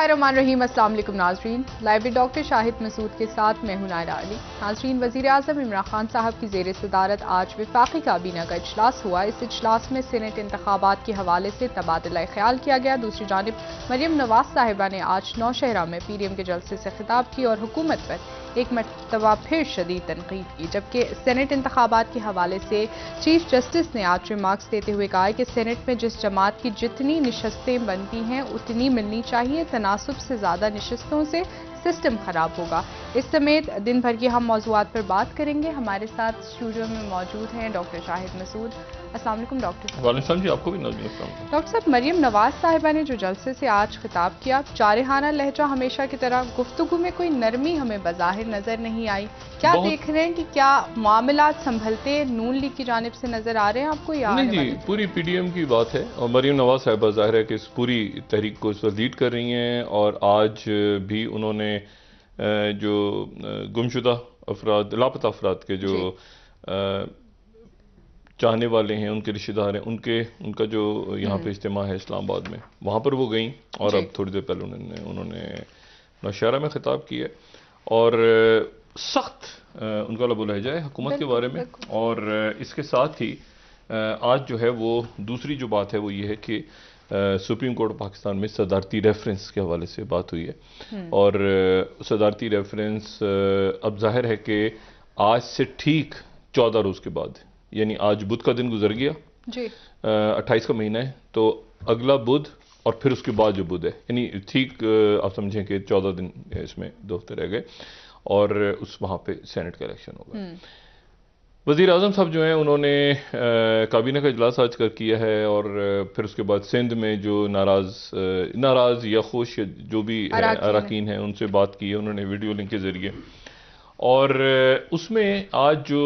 बिस्मिल्लाहिर्रहमानिर्रहीम। अस्सलाम वालेकुम नाजरीन, लाइव डॉक्टर शाहिद मसूद के साथ मैं हूं नायरा अली। नाजरीन, वज़ीर आज़म इमरान खान साहब की ज़ेर सदारत आज वफाकी काबीना का इजलास हुआ। इस इजलास में सेनेट इंतखाबात के हवाले से तबादला ख्याल किया गया। दूसरी जानिब मरियम नवाज साहिबा ने आज नौशहरा में PDM के जलसे से खिताब की और हुकूमत पर एक मरतबा फिर शदीद तनकीद की। जबकि सेनेट इंतखाबात के हवाले से चीफ जस्टिस ने आज रिमार्क्स देते हुए कहा कि सेनेट में जिस जमात की जितनी नशस्तें बनती हैं उतनी मिलनी चाहिए, तनासुब से ज़्यादा नशस्तों से सिस्टम खराब होगा। इस समेत दिन भर की हम मौज़ूआत पर बात करेंगे। हमारे साथ स्टूडियो में मौजूद हैं डॉक्टर शाहिद मसूद। अस्सलाम वालेकुम डॉक्टर साहब। वालेकुम जी, आपको भी नमस्कार। डॉक्टर साहब, मरियम नवाज साहिबा ने जो जलसे से आज खिताब किया, जारहाना लहजा हमेशा की तरह, गुफ्तगू में कोई नरमी हमें बज़ाहिर नजर नहीं आई। क्या देख रहे हैं कि क्या मामलात संभलते नून लीग की जानिब से नजर आ रहे हैं आपको? या नहीं जी, पूरी PDM की बात है और मरियम नवाज साहिबा ज़ाहिर है कि इस पूरी तहरीक को इस वक्त लीड कर रही हैं। और आज भी उन्होंने जो गुमशुदा अफराद, लापता अफराद के जो चाहने वाले हैं, उनके रिश्तेदार हैं, उनका जो यहाँ पे इज्तिमा है इस्लामाबाद में, वहाँ पर वो गई। और अब थोड़ी देर पहले उन्होंने नौशहरा में खिताब किया और सख्त उनका लबो लहजा है हुकूमत के बारे में। और इसके साथ ही आज जो है वो दूसरी जो बात है वो ये है कि सुप्रीम कोर्ट ऑफ पाकिस्तान में सदारती रेफरेंस के हवाले से बात हुई है। और सदारती रेफरेंस अब जाहिर है कि आज से ठीक 14 रोज़ के बाद, यानी आज बुध का दिन गुजर गया जी, 28 का महीना है, तो अगला बुध और फिर उसके बाद जो बुध है, यानी ठीक आप समझें कि 14 दिन इसमें 2 हफ्ते रह गए और उस वहाँ पे सेनेट का इलेक्शन होगा। वज़ीर आज़म साहब जो हैं उन्होंने काबीना का इजलास आज कर किया है और फिर उसके बाद सिंध में जो नाराज़ या खुश जो भी अराकीन हैं उनसे बात की है उन्होंने वीडियो लिंक के ज़रिए। और उसमें आज जो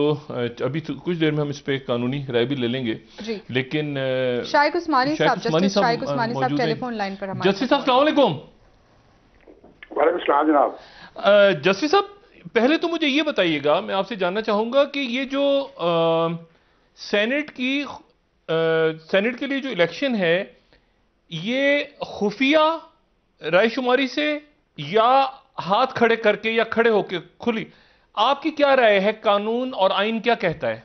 अभी तो कुछ देर में हम इस पे कानूनी राय भी ले लेंगे, लेकिन शाइक उस्मानी साहब टेलीफोन लाइन पर हमारे। जस्टिस साहब अस्सलाम वालेकुम। वालेकुम सलाम जनाब। जस्टिस साहब, पहले तो मुझे ये बताइएगा, मैं आपसे जानना चाहूंगा कि ये जो सेनेट के लिए जो इलेक्शन है, ये खुफिया रायशुमारी से या हाथ खड़े करके या खड़े होके खुली, आपकी क्या राय है? कानून और आइन क्या कहता है?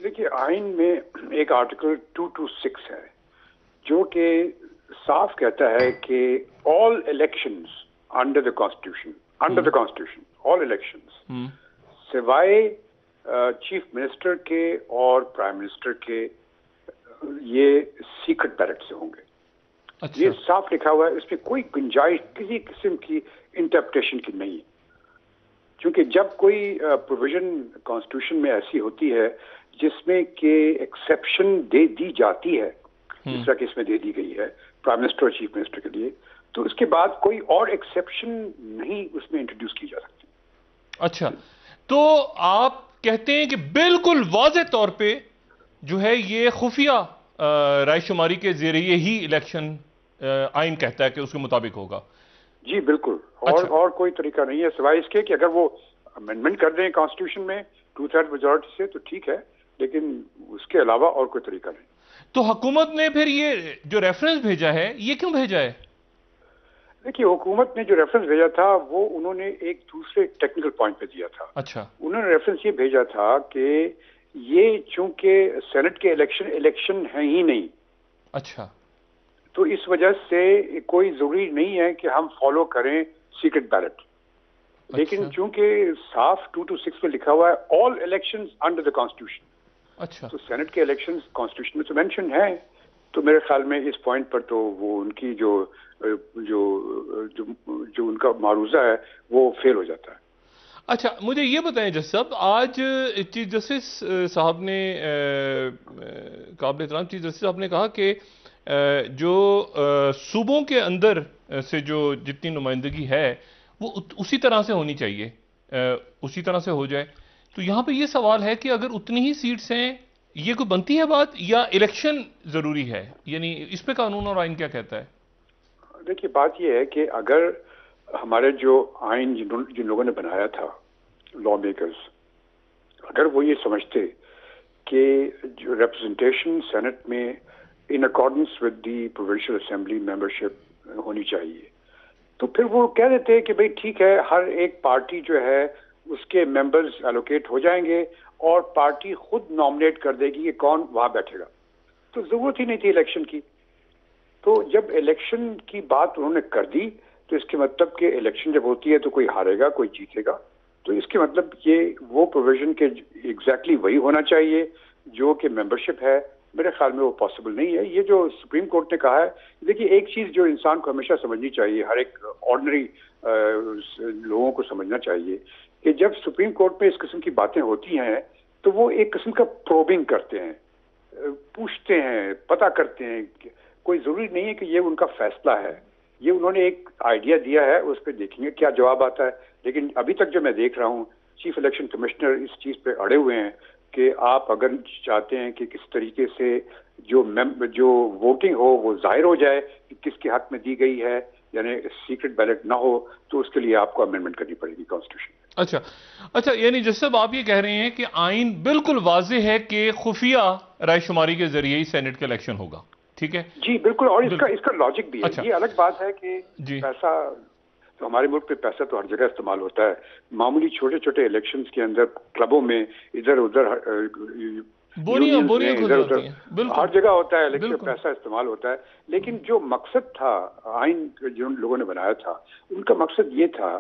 देखिए, आइन में एक आर्टिकल 226 है जो कि साफ कहता है कि all elections under the constitution all elections सिवाय चीफ मिनिस्टर के और प्राइम मिनिस्टर के ये सीक्रेट बैलेट से होंगे। अच्छा। ये साफ लिखा हुआ है, इसमें कोई गुंजाइश किसी किस्म की इंटरप्रिटेशन की नहीं है। क्योंकि जब कोई प्रोविजन कॉन्स्टिट्यूशन में ऐसी होती है जिसमें कि एक्सेप्शन दे दी जाती है, जिस तरह की इसमें दे दी गई है प्राइम मिनिस्टर और चीफ मिनिस्टर के लिए, तो उसके बाद कोई और एक्सेप्शन नहीं उसमें इंट्रोड्यूस की जा सकती। अच्छा, तो आप कहते हैं कि बिल्कुल वाज़ेह तौर पे जो है ये खुफिया रायशुमारी के जरिए ही इलेक्शन आइन कहता है कि उसके मुताबिक होगा? जी बिल्कुल। और कोई तरीका नहीं है सिवाय इसके कि अगर वो अमेंडमेंट कर दें कॉन्स्टिट्यूशन में 2/3 मेजॉरिटी से तो ठीक है, लेकिन उसके अलावा और कोई तरीका नहीं। तो हुकूमत ने फिर ये जो रेफरेंस भेजा है, ये क्यों भेजा है? देखिए, हुकूमत ने जो रेफरेंस भेजा था वो उन्होंने एक दूसरे टेक्निकल पॉइंट पे दिया था। अच्छा। उन्होंने रेफरेंस ये भेजा था कि ये चूंकि सेनेट के इलेक्शन है ही नहीं। अच्छा। तो इस वजह से कोई जरूरी नहीं है कि हम फॉलो करें सीक्रेट बैलेट। अच्छा। लेकिन चूंकि साफ 226 में लिखा हुआ है all elections under the constitution. अच्छा। तो सेनेट के इलेक्शंस कॉन्स्टिट्यूशन में तो मेंशन है, तो मेरे ख्याल में इस पॉइंट पर तो वो उनकी जो उनका मारूजा है वो फेल हो जाता है। अच्छा, मुझे ये बताएं जज साहब, आज चीफ जस्टिस साहब ने काबिल एहतराम चीफ जस्टिस साहब ने कहा कि जो सूबों के अंदर से जो जितनी नुमाइंदगी है वो उसी तरह से होनी चाहिए, उसी तरह से हो जाए। तो यहाँ पे ये सवाल है कि अगर उतनी ही सीट्स हैं, ये कोई बनती है बात या इलेक्शन जरूरी है? यानी इस पे कानून और आइन क्या कहता है? देखिए, बात ये है कि अगर हमारे जो आइन जिन लोगों ने बनाया था, लॉ मेकर्स, अगर वो ये समझते कि जो रिप्रेजेंटेशन सेनेट में in accordance with the provincial assembly membership होनी चाहिए, तो फिर वो कह देते हैं कि भाई ठीक है, हर एक पार्टी जो है उसके मेंबर्स एलोकेट हो जाएंगे और पार्टी खुद नॉमिनेट कर देगी कि कौन वहां बैठेगा। तो जरूरत ही नहीं थी इलेक्शन की। तो जब इलेक्शन की बात उन्होंने कर दी तो इसके मतलब कि इलेक्शन जब होती है तो कोई हारेगा कोई जीतेगा। तो इसके मतलब ये वो प्रोविजन के एग्जैक्टली वही होना चाहिए जो कि मेंबरशिप है। मेरे ख्याल में वो पॉसिबल नहीं है। ये जो सुप्रीम कोर्ट ने कहा है, देखिए एक चीज जो इंसान को हमेशा समझनी चाहिए, हर एक ऑर्डिनरी लोगों को समझना चाहिए कि जब सुप्रीम कोर्ट में इस किस्म की बातें होती हैं तो वो एक किस्म का प्रोबिंग करते हैं, पूछते हैं, पता करते हैं। कोई जरूरी नहीं है कि ये उनका फैसला है। ये उन्होंने एक आइडिया दिया है, उस पर देखेंगे क्या जवाब आता है। लेकिन अभी तक जो मैं देख रहा हूँ, चीफ इलेक्शन कमिश्नर इस चीज पे अड़े हुए हैं कि आप अगर चाहते हैं कि किस तरीके से जो वोटिंग हो वो जाहिर हो जाए कि किसके हक में दी गई है, यानी सीक्रेट बैलेट ना हो, तो उसके लिए आपको अमेंडमेंट करनी पड़ेगी कॉन्स्टिट्यूशन। अच्छा, यानी जैसे आप ये कह रहे हैं कि आइन बिल्कुल वाज़ेह है कि खुफिया रायशुमारी के जरिए ही सेनेट का इलेक्शन होगा, ठीक है? जी बिल्कुल। और इसका लॉजिक भी है। अच्छा। ये अलग बात है कि पैसा तो हमारे मुल्क में पैसा तो हर जगह इस्तेमाल होता है। मामूली छोटे छोटे इलेक्शंस के अंदर क्लबों में इधर उधर बोरियां इधर उधर हर जगह होता है, लेकिन पैसा इस्तेमाल होता है। लेकिन जो मकसद था आइन जो लोगों ने बनाया था, उनका मकसद ये था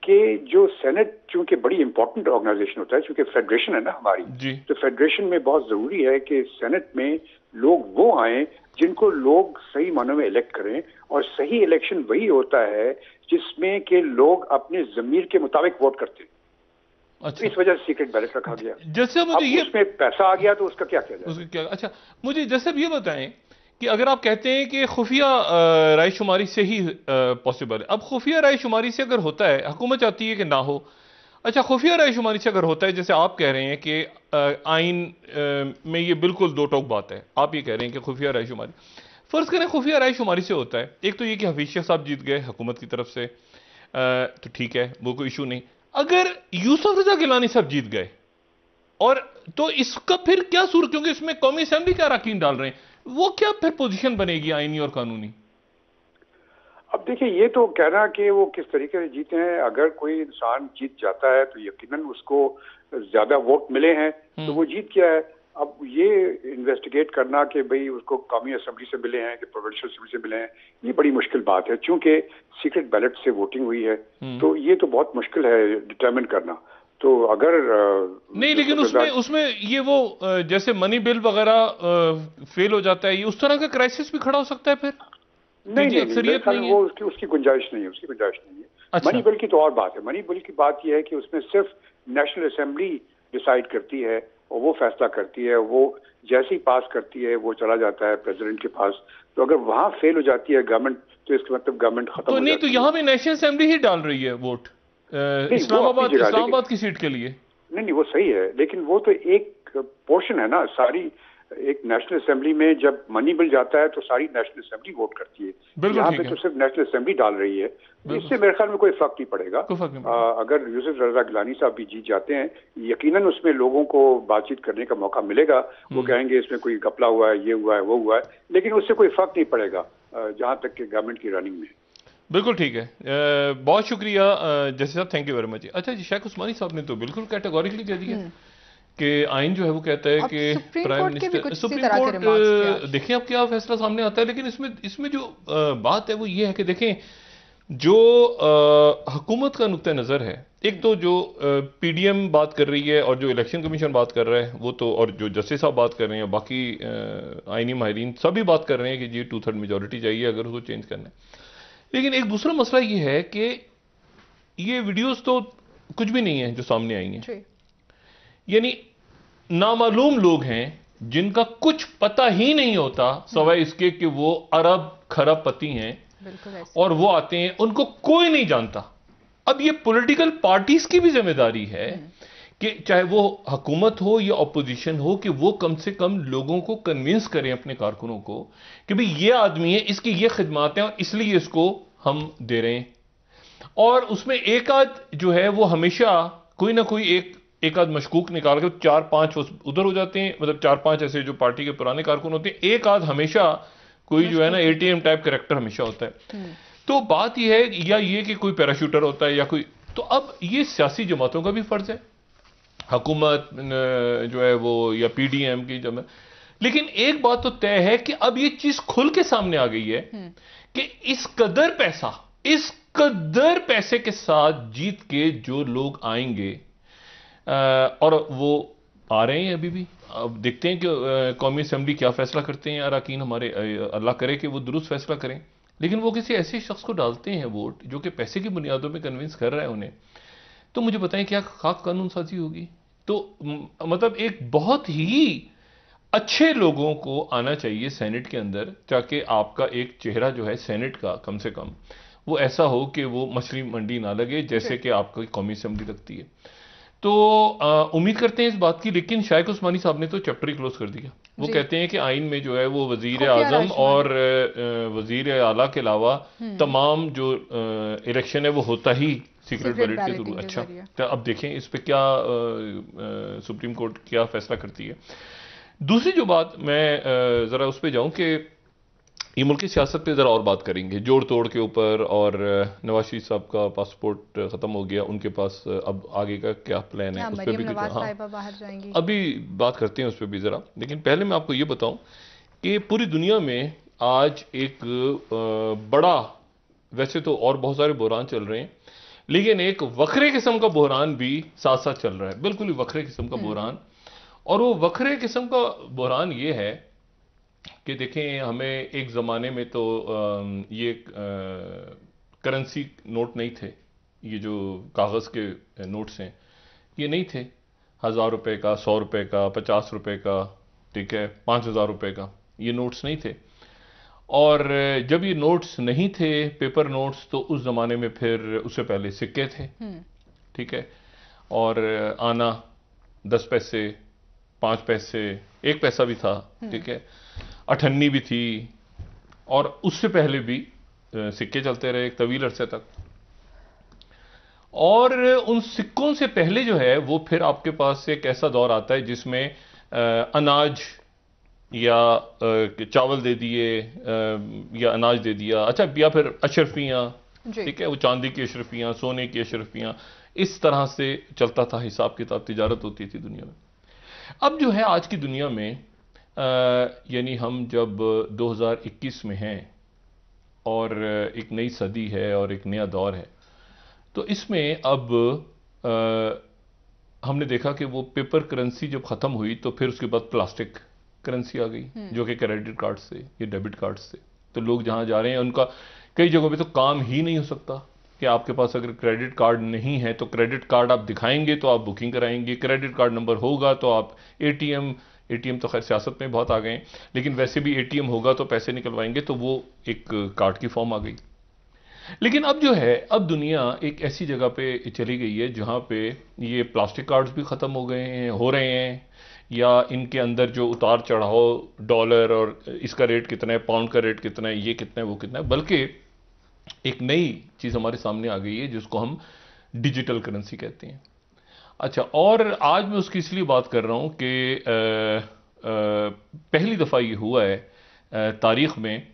कि जो सेनेट चूंकि बड़ी इंपॉर्टेंट ऑर्गेनाइजेशन होता है, चूंकि फेडरेशन है ना हमारी, तो फेडरेशन में बहुत जरूरी है कि सेनेट में लोग वो आए जिनको लोग सही मानों में इलेक्ट करें। और सही इलेक्शन वही होता है जिसमें कि लोग अपने जमीर के मुताबिक वोट करते हैं। अच्छा। इस वजह से सीक्रेट बैलेट रखा गया। जैसे मुझे ये उसमें पैसा आ गया तो उसका क्या किया जाए? उसका क्या? अच्छा, मुझे जैसे ये बताएं कि अगर आप कहते हैं कि खुफिया रायशुमारी से ही पॉसिबल है, अब खुफिया रायशुमारी से अगर होता है, हुकूमत चाहती है कि ना हो, अच्छा खुफिया रायशुमारी से अगर होता है, जैसे आप कह रहे हैं कि आइन में ये बिल्कुल दो टोक बात है, आप ये कह रहे हैं कि खुफिया रायशुमारी, फर्ज करें खुफिया रायशुमारी से होता है, एक तो ये कि हफीज शाह साहब जीत गए हुकूमत की तरफ से, तो ठीक है, वो कोई इशू नहीं। अगर यूसुफ रजा गिलानी साहब जीत गए और तो इसका फिर क्या सूरत, क्योंकि इसमें कौमी असेंबली के अरकान डाल रहे हैं, वो क्या फिर पोजीशन बनेगी आईनी और कानूनी? अब देखिए, ये तो कहना कि वो किस तरीके से जीते हैं। अगर कोई इंसान जीत जाता है तो यकीनन उसको ज्यादा वोट मिले हैं तो वो जीत गया है। अब ये इन्वेस्टिगेट करना कि भाई उसको कौमी असेंबली से मिले हैं कि प्रोविंशियल असेंबली से मिले हैं, ये बड़ी मुश्किल बात है। चूंकि सीक्रेट बैलेट से वोटिंग हुई है तो ये तो बहुत मुश्किल है डिटरमिन करना। तो अगर नहीं, लेकिन उसमें ये वो जैसे मनी बिल वगैरह फेल हो जाता है, ये उस तरह का क्राइसिस भी खड़ा हो सकता है फिर? नहीं, वो उसकी गुंजाइश नहीं है, अच्छा। मनी बिल की तो और बात है। मनी बिल की बात यह है कि उसमें सिर्फ नेशनल असेंबली डिसाइड करती है और वो फैसला करती है, वो जैसे ही पास करती है वो चला जाता है प्रेसिडेंट के पास। तो अगर वहां फेल हो जाती है गवर्नमेंट तो इसका मतलब गवर्नमेंट खत्म हो जाती है। तो यहाँ पे नेशनल असेंबली ही डाल रही है वोट इस्लामाबाद की सीट के लिए। नहीं, वो सही है, लेकिन वो तो एक पोर्शन है ना। सारी एक नेशनल असेंबली में जब मनी बिल जाता है तो सारी नेशनल असेंबली वोट करती है। यहाँ पे तो सिर्फ नेशनल असेंबली डाल रही है। इससे मेरे ख्याल में कोई फर्क नहीं पड़ेगा। अगर यूसुफ रजा गिलानी साहब भी जीत जाते हैं, यकीनन उसमें लोगों को बातचीत करने का मौका मिलेगा। वो कहेंगे इसमें कोई घपला हुआ है, ये हुआ है, वो हुआ है, लेकिन उससे कोई फर्क नहीं पड़ेगा जहां तक कि गवर्नमेंट की रनिंग में। बिल्कुल ठीक है, बहुत शुक्रिया जैसे साहब, थैंक यू वेरी मच। अच्छा जी, शेख उस्मानी साहब ने तो बिल्कुल कैटेगोरिकली कह दिया कि आइन जो है वो कहता है कि प्राइम मिनिस्टर, सुप्रीम कोर्ट देखें अब क्या फैसला सामने आता है। लेकिन इसमें जो बात है वो ये है कि देखें जो हुकूमत का नुक्ता नज़र है, एक तो जो पीडीएम बात कर रही है और जो इलेक्शन कमीशन बात कर रहा है वो तो, और जो जस्टिस साहब बात कर रहे हैं, बाकी आइनी माहिरीन सभी बात कर रहे हैं कि जी 2/3 मेजोरिटी चाहिए अगर उसको चेंज करना है। लेकिन एक दूसरा मसला ये है कि ये वीडियोस तो कुछ भी नहीं है जो सामने आई हैं, यानी नामालूम लोग हैं जिनका कुछ पता ही नहीं होता सवाए इसके कि वो अरब खरबपति हैं और वो आते हैं, उनको कोई नहीं जानता। अब ये पॉलिटिकल पार्टीज की भी जिम्मेदारी है कि चाहे वो हुकूमत हो या अपोजिशन हो कि वो कम से कम लोगों को कन्विंस करें, अपने कारकुनों को, कि भाई ये आदमी है, इसकी ये खिदमत है और इसलिए इसको हम दे रहे हैं। और उसमें एक आध जो है वो हमेशा कोई ना कोई एक आध मशकूक निकाल के 4-5 उधर हो जाते हैं, मतलब 4-5 ऐसे जो पार्टी के पुराने कारकुन होते हैं, एक आध हमेशा कोई जो है ना एटीएम टाइप कैरेक्टर हमेशा होता है। तो बात यह है, या ये कि कोई पैराशूटर होता है या कोई, तो अब ये सियासी जमातों का भी फर्ज है, हुकूमत जो है वो, या पीडीएम की जब, लेकिन एक बात तो तय है कि अब ये चीज खुल के सामने आ गई है कि इस कदर पैसे के साथ जीत के जो लोग आएंगे, और वो आ रहे हैं अभी भी। अब देखते हैं कि कौमी असेंबली क्या फैसला करते हैं अरकान हमारे, अल्लाह करे कि वो दुरुस्त फैसला करें, लेकिन वो किसी ऐसे शख्स को डालते हैं वोट जो कि पैसे की बुनियादों में कन्विंस कर रहा है उन्हें, तो मुझे बताएं क्या खाक कानून साजी होगी। तो मतलब एक बहुत ही अच्छे लोगों को आना चाहिए सेनेट के अंदर, ताकि आपका एक चेहरा जो है सेनेट का कम से कम वो ऐसा हो कि वो मछली मंडी ना लगे जैसे कि आपकी कौमी असेंबली लगती है। तो उम्मीद करते हैं इस बात की, लेकिन शायक उस्मानी साहब ने तो चैप्टर ही क्लोज कर दिया। वो कहते हैं कि आइन में जो है वो वजीर आजम और वजीर आला के अलावा तमाम जो इलेक्शन है वो होता ही सीक्रेट बैलेट के थ्रू। अच्छा, तो अब देखें इस पे क्या सुप्रीम कोर्ट क्या फैसला करती है। दूसरी जो बात मैं जरा उस पे जाऊं कि ये मुल्क की सियासत पे जरा और बात करेंगे, जोड़ तोड़ के ऊपर, और नवाज शरीफ साहब का पासपोर्ट खत्म हो गया, उनके पास अब आगे का क्या प्लान है, उस पर भी बाहर जाएंगी, अभी बात करते हैं उस पर भी जरा। लेकिन पहले मैं आपको ये बताऊं कि पूरी दुनिया में आज एक बड़ा, वैसे तो और बहुत सारे बहरान चल रहे हैं, लेकिन एक वखरे किस्म का बहरान भी साथ साथ चल रहा है, बिल्कुल ही वखरे किस्म का बहरान। और वो वखरे किस्म का बहरान ये है कि देखें, हमें एक ज़माने में तो ये करेंसी नोट नहीं थे, ये जो कागज़ के नोट्स हैं ये नहीं थे, 1000 रुपये का, 100 रुपये का, 50 रुपये का, ठीक है, 5000 रुपये का, ये नोट्स नहीं थे। और जब ये नोट्स नहीं थे, पेपर नोट्स, तो उस ज़माने में फिर उससे पहले सिक्के थे, ठीक है, और आना 10 पैसे, 5 पैसे, 1 पैसा भी था, ठीक है, अठन्नी भी थी, और उससे पहले भी सिक्के चलते रहे एक तवील अरसे तक। और उन सिक्कों से पहले जो है वो फिर आपके पास एक ऐसा दौर आता है जिसमें अनाज या चावल दे दिए, या अनाज दे दिया, अच्छा, या फिर अशरफियाँ, ठीक है, वो चांदी की अशरफियाँ, सोने की अशरफियाँ, इस तरह से चलता था हिसाब किताब, तिजारत होती थी दुनिया में। अब जो है आज की दुनिया में, यानी हम जब 2021 में हैं और एक नई सदी है और एक नया दौर है, तो इसमें अब हमने देखा कि वो पेपर करेंसी जब ख़त्म हुई तो फिर उसके बाद प्लास्टिक करेंसी आ गई, जो कि क्रेडिट कार्ड से या डेबिट कार्ड से। तो लोग जहाँ जा रहे हैं उनका कई जगहों पे तो काम ही नहीं हो सकता कि आपके पास अगर क्रेडिट कार्ड नहीं है तो क्रेडिट कार्ड आप दिखाएंगे तो आप बुकिंग कराएंगे, क्रेडिट कार्ड नंबर होगा तो आप एटीएम तो खैर सियासत में बहुत आ गए हैं, लेकिन वैसे भी एटीएम होगा तो पैसे निकलवाएंगे, तो वो एक कार्ड की फॉर्म आ गई। लेकिन अब जो है, अब दुनिया एक ऐसी जगह पे चली गई है जहां पे ये प्लास्टिक कार्ड्स भी खत्म हो गए हैं, हो रहे हैं, या इनके अंदर जो उतार चढ़ाव, डॉलर और इसका रेट कितना है, पाउंड का रेट कितना है, ये कितना है, वो कितना है, बल्कि एक नई चीज हमारे सामने आ गई है जिसको हम डिजिटल करेंसी कहते हैं। अच्छा, और आज मैं उसकी इसलिए बात कर रहा हूं कि पहली दफा ये हुआ है तारीख में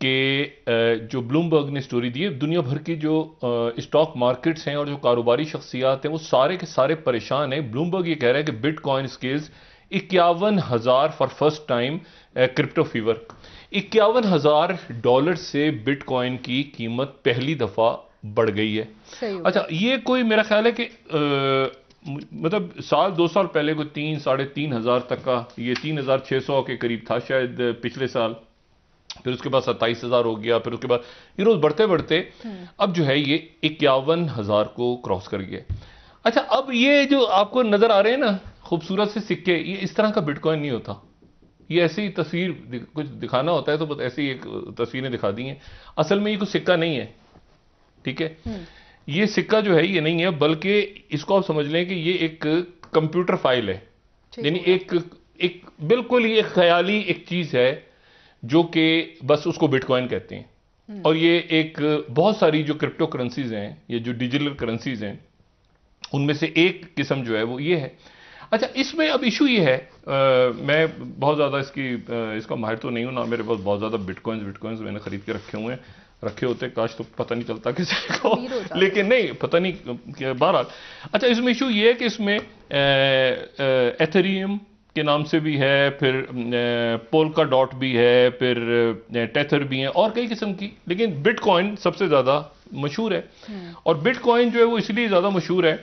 कि जो ब्लूमबर्ग ने स्टोरी दी है, दुनिया भर की जो स्टॉक मार्केट्स हैं और जो कारोबारी शख्सियात हैं वो सारे के सारे परेशान हैं। ब्लूमबर्ग ये कह रहा है कि bitcoin scales 51,000 for first time crypto fever, $51,000 से बिटकॉइन की कीमत पहली दफा बढ़ गई है। अच्छा, ये कोई मेरा ख्याल है कि मतलब साल 2 साल पहले कोई 3-3.5 हजार तक का, ये 3,600 के करीब था शायद पिछले साल, फिर उसके बाद 27,000 हो गया, फिर उसके बाद ये रोज बढ़ते बढ़ते अब जो है ये 51,000 को क्रॉस कर गया। अच्छा, अब ये जो आपको नजर आ रहे हैं ना खूबसूरत से सिक्के, ये इस तरह का बिटकॉइन नहीं होता, ये ऐसी ही तस्वीर कुछ दिखाना होता है तो बस ऐसी एक तस्वीरें दिखा दी हैं, असल में ये कुछ सिक्का नहीं है, ठीक है, ये सिक्का जो है ये नहीं है, बल्कि इसको आप समझ लें कि ये एक कंप्यूटर फाइल है, यानी एक बिल्कुल ही एक ख्याली एक चीज है जो कि बस उसको बिटकॉइन कहते हैं। और ये एक बहुत सारी जो क्रिप्टो करेंसीज हैं, ये जो डिजिटल करेंसीज हैं, उनमें से एक किस्म जो है वो ये है। अच्छा, इसमें अब इशू ये है, मैं बहुत ज़्यादा इसका माहिर तो नहीं हूं ना, मेरे पास बहुत ज़्यादा बिटकॉइंस मैंने खरीद के रखे हुए हैं, रखे होते, काश तो पता नहीं चलता किसी को, लेकिन नहीं पता नहीं बहरहाल। अच्छा, इसमें इशू ये है कि इसमें एथेरियम के नाम से भी है, फिर पोल्का डॉट भी है, फिर टेथर भी है और कई किस्म की, लेकिन बिटकॉइन सबसे ज़्यादा मशहूर है। और बिटकॉइन जो है वो इसलिए ज़्यादा मशहूर है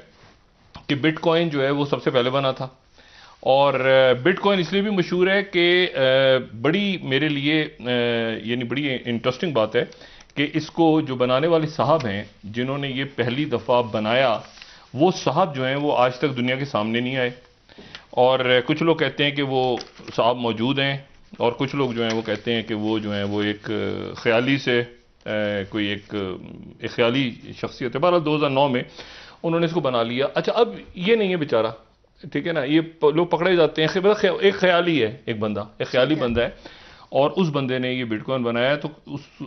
कि बिटकॉइन जो है वो सबसे पहले बना था। और बिटकॉइन इसलिए भी मशहूर है कि बड़ी मेरे लिए यानी बड़ी इंटरेस्टिंग बात है कि इसको जो बनाने वाले साहब हैं जिन्होंने ये पहली दफ़ा बनाया, वो साहब जो हैं वो आज तक दुनिया के सामने नहीं आए। और कुछ लोग कहते हैं कि वो साहब मौजूद हैं, और कुछ लोग जो हैं वो कहते हैं कि वो जो हैं वो एक ख्याली से कोई एक ख्याली शख्सियत है। बहरहाल 2009 में उन्होंने इसको बना लिया। अच्छा, अब ये नहीं है बेचारा, ठीक है ना, ये लोग पकड़े जाते हैं, एक ख्याली है, एक बंदा, एक ख्याली बंदा है, और उस बंदे ने ये बिटकॉइन बनाया, तो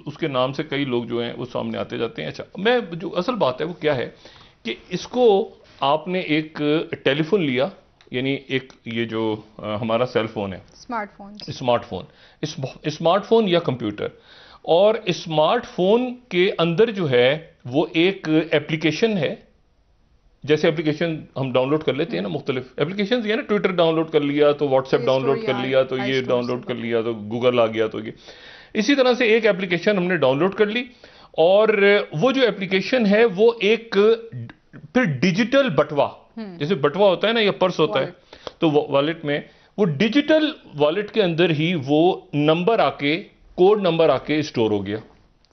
उसके नाम से कई लोग जो हैं वो सामने आते जाते हैं। अच्छा, मैं जो असल बात है वो क्या है कि इसको आपने एक टेलीफोन लिया, यानी एक ये जो हमारा सेल फोन है, स्मार्टफोन या कंप्यूटर, और स्मार्टफोन के अंदर जो है वो एक एप्लीकेशन है। जैसे एप्लीकेशन हम डाउनलोड कर लेते हैं ना, मुख्तलिफ एप्लीकेशन, ये ना ट्विटर डाउनलोड कर लिया तो व्हाट्सएप डाउनलोड कर लिया तो ये डाउनलोड कर लिया तो गूगल आ गया तो ये, इसी तरह से एक एप्लीकेशन हमने डाउनलोड कर ली, और वो जो एप्लीकेशन है वो एक फिर डिजिटल बटवा, जैसे बटवा होता है ना या पर्स होता है, तो वॉलेट में वो डिजिटल वॉलेट के अंदर ही वो नंबर आके, कोड नंबर आके स्टोर हो गया।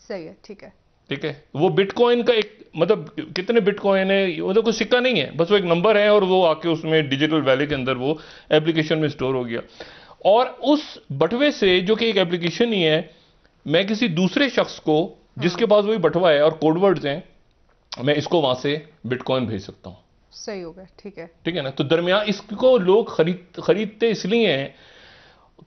सही है, ठीक है, ठीक है। वो बिटकॉइन का एक मतलब कितने बिटकॉइन है, वो तो कोई सिक्का नहीं है, बस वो एक नंबर है, और वो आके उसमें डिजिटल वैलेट के अंदर वो एप्लीकेशन में स्टोर हो गया। और उस बटवे से, जो कि एक एप्लीकेशन ही है, मैं किसी दूसरे शख्स को जिसके पास वही बटवा है और कोडवर्ड्स हैं, मैं इसको वहां से बिटकॉइन भेज सकता हूं। सही हो गया, ठीक है, ठीक है ना। तो दरमियान इसको लोग खरीदते इसलिए हैं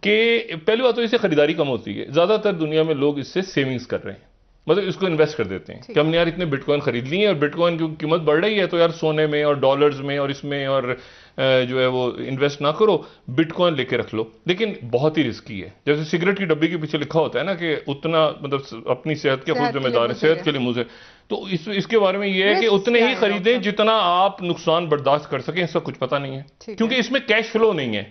कि पहली बात तो इससे खरीदारी कम होती है, ज्यादातर दुनिया में लोग इससे सेविंग्स कर रहे हैं, मतलब इसको इन्वेस्ट कर देते हैं कि हमने यार इतने बिटकॉइन खरीद लिए और बिटकॉइन की कीमत बढ़ रही है, तो यार सोने में और डॉलर्स में और इसमें और जो है वो इन्वेस्ट ना करो, बिटकॉइन लेके रख लो। लेकिन बहुत ही रिस्की है, जैसे सिगरेट की डब्बी के पीछे लिखा होता है ना कि उतना मतलब अपनी सेहत के खुद जिम्मेदार है, सेहत के लिए मुझे, तो इसके बारे में ये है कि उतने ही खरीदें जितना आप नुकसान बर्दाश्त कर सकें। इसका कुछ पता नहीं है, क्योंकि इसमें कैश फ्लो नहीं है।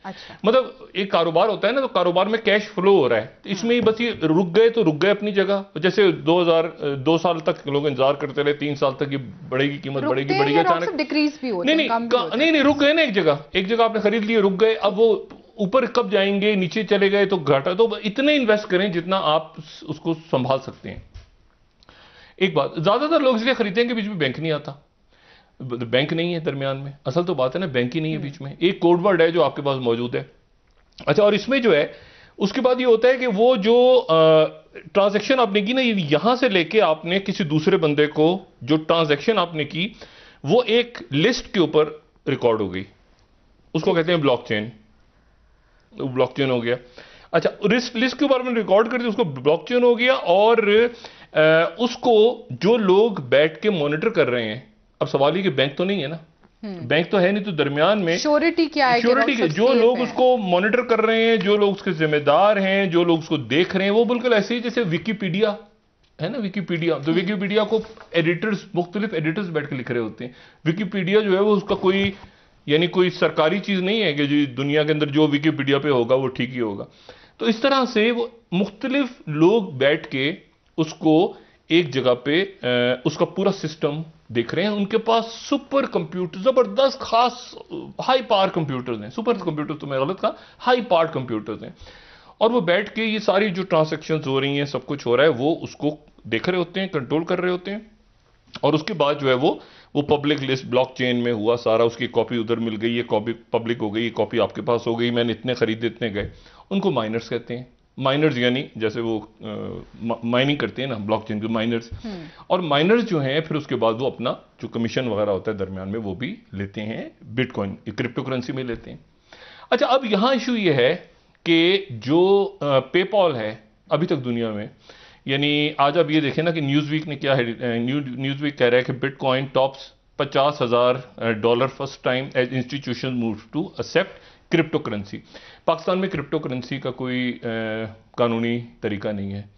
अच्छा, मतलब एक कारोबार होता है ना, तो कारोबार में कैश फ्लो हो रहा है, इसमें ही बस ये रुक गए तो रुक गए अपनी जगह। जैसे 2 साल तक लोग इंतजार करते रहे, 3 साल तक ये बढ़ेगी, कीमत बढ़ेगी, अचानक डिक्रीज भी होता है। नहीं, रुक गए ना एक जगह आपने खरीद लिए, रुक गए, अब वो ऊपर कब जाएंगे, नीचे चले गए तो घाटा। तो इतने इन्वेस्ट करें जितना आप उसको संभाल सकते हैं। एक बात, ज्यादातर लोग इसलिए खरीदते हैं कि बीच में बैंक नहीं आता, बैंक नहीं है दरमियान में, असल तो बात है ना, बैंक ही नहीं है बीच में, एक कोडवर्ड है जो आपके पास मौजूद है। अच्छा, और इसमें जो है उसके बाद ये होता है कि वो जो ट्रांजैक्शन आपने की ना, यहां से लेके आपने किसी दूसरे बंदे को जो ट्रांजैक्शन आपने की, वो एक लिस्ट के ऊपर रिकॉर्ड हो गई, उसको कहते हैं ब्लॉकचेन। ब्लॉकचेन हो गया। अच्छा, लिस्ट के ऊपर आपने रिकॉर्ड कर दिया, उसको ब्लॉकचेन हो गया, और उसको जो लोग बैठ के मॉनिटर कर रहे हैं, अब सवाल ये कि बैंक तो नहीं है ना, बैंक तो है नहीं, तो दरमियान में श्योरिटी क्या है? श्योरिटी, जो लोग उसको मॉनिटर कर रहे हैं, जो लोग उसके जिम्मेदार हैं, जो लोग उसको देख रहे हैं, वो बिल्कुल ऐसे ही जैसे विकीपीडिया है ना, विकीपीडिया, तो विकीपीडिया को एडिटर्स, मुख्तलिफ एडिटर्स बैठ के लिख रहे होते हैं। विकीपीडिया जो है वो उसका कोई यानी कोई सरकारी चीज नहीं है कि जो दुनिया के अंदर जो विकीपीडिया पे होगा वो ठीक ही होगा। तो इस तरह से वो मुख्तलिफ लोग बैठ के उसको एक जगह पे उसका पूरा सिस्टम देख रहे हैं। उनके पास सुपर कंप्यूटर, जबरदस्त खास हाई पावर कंप्यूटर्स हैं, सुपर कंप्यूटर तो मैं गलत कहा, हाई पावर कंप्यूटर्स हैं, और वो बैठ के ये सारी जो ट्रांजैक्शंस हो रही हैं, सब कुछ हो रहा है, वो उसको देख रहे होते हैं, कंट्रोल कर रहे होते हैं। और उसके बाद जो है वो पब्लिक लिस्ट ब्लॉकचेन में हुआ सारा, उसकी कॉपी उधर मिल गई, ये कॉपी पब्लिक हो गई, ये कॉपी आपके पास हो गई, मैंने इतने खरीदे, इतने गए। उनको माइनर्स कहते हैं। माइनर्स यानी जैसे वो माइनिंग करते हैं ना ब्लॉकचेन के माइनर्स। और माइनर्स जो हैं फिर उसके बाद वो अपना जो कमीशन वगैरह होता है दरमियान में वो भी लेते हैं, बिटकॉइन क्रिप्टो करेंसी में लेते हैं। अच्छा, अब यहां इशू ये है कि जो पेपॉल है अभी तक दुनिया में, यानी आज आप ये देखें ना कि न्यूज़वीक ने क्या है, न्यूज़वीक कह रहा है कि bitcoin tops $50,000 first time as institution move to accept crypto currency. Pakistan में क्रिप्टो करेंसी का कोई कानूनी तरीका नहीं है।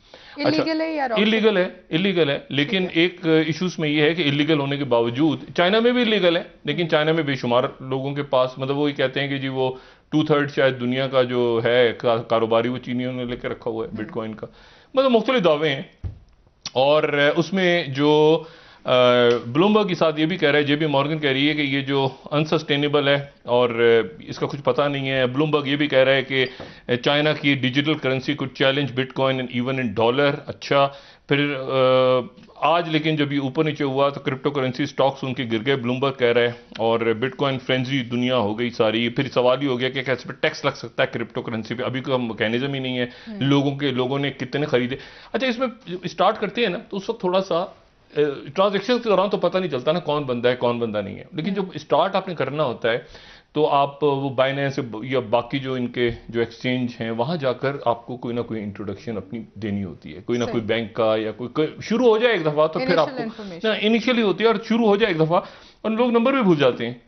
इलीगल है या इलीगल है, लेकिन एक इश्यूज में ये है कि इलीगल होने के बावजूद चाइना में भी इलीगल है, लेकिन चाइना में बेशुमार लोगों के पास, मतलब वो ये कहते हैं कि जी वो 2/3 शायद दुनिया का जो है कारोबारी वो चीनियों ने लेकर रखा हुआ है बिटकॉइन का। मतलब मुख्तलिफ दावे हैं। और उसमें जो ब्लूमबर्ग के साथ ये भी कह रहा है, जेबी मॉर्गन कह रही है कि ये जो अनसस्टेनेबल है और इसका कुछ पता नहीं है। ब्लूमबर्ग ये भी कह रहा है कि चाइना की digital currency could challenge bitcoin and even in dollar. अच्छा, फिर आज लेकिन जब ये ऊपर नीचे हुआ तो क्रिप्टो करेंसी स्टॉक्स उनके गिर गए, ब्लूमबर्ग कह रहा है, और बिटकॉइन फ्रेंजी दुनिया हो गई सारी। फिर सवाल ही हो गया कि कैसे पे टैक्स लग सकता है क्रिप्टो करेंसी पे, अभी कोई मैकेनिज्म ही नहीं है। लोगों ने कितने खरीदे। अच्छा, इसमें स्टार्ट करते हैं ना तो उस वक्त थोड़ा सा ट्रांजेक्शन के दौरान तो पता नहीं चलता ना कौन बंदा है कौन बंदा नहीं है, लेकिन जब स्टार्ट आपने करना होता है तो आप वो बाइनेंस या बाकी जो इनके जो एक्सचेंज हैं वहां जाकर आपको कोई ना कोई इंट्रोडक्शन अपनी देनी होती है, कोई ना कोई बैंक का या कोई शुरू हो जाए एक दफा तो फिर आपको ना इनिशियली होती है और शुरू हो जाए एक दफा और लोग नंबर भी भूल जाते हैं।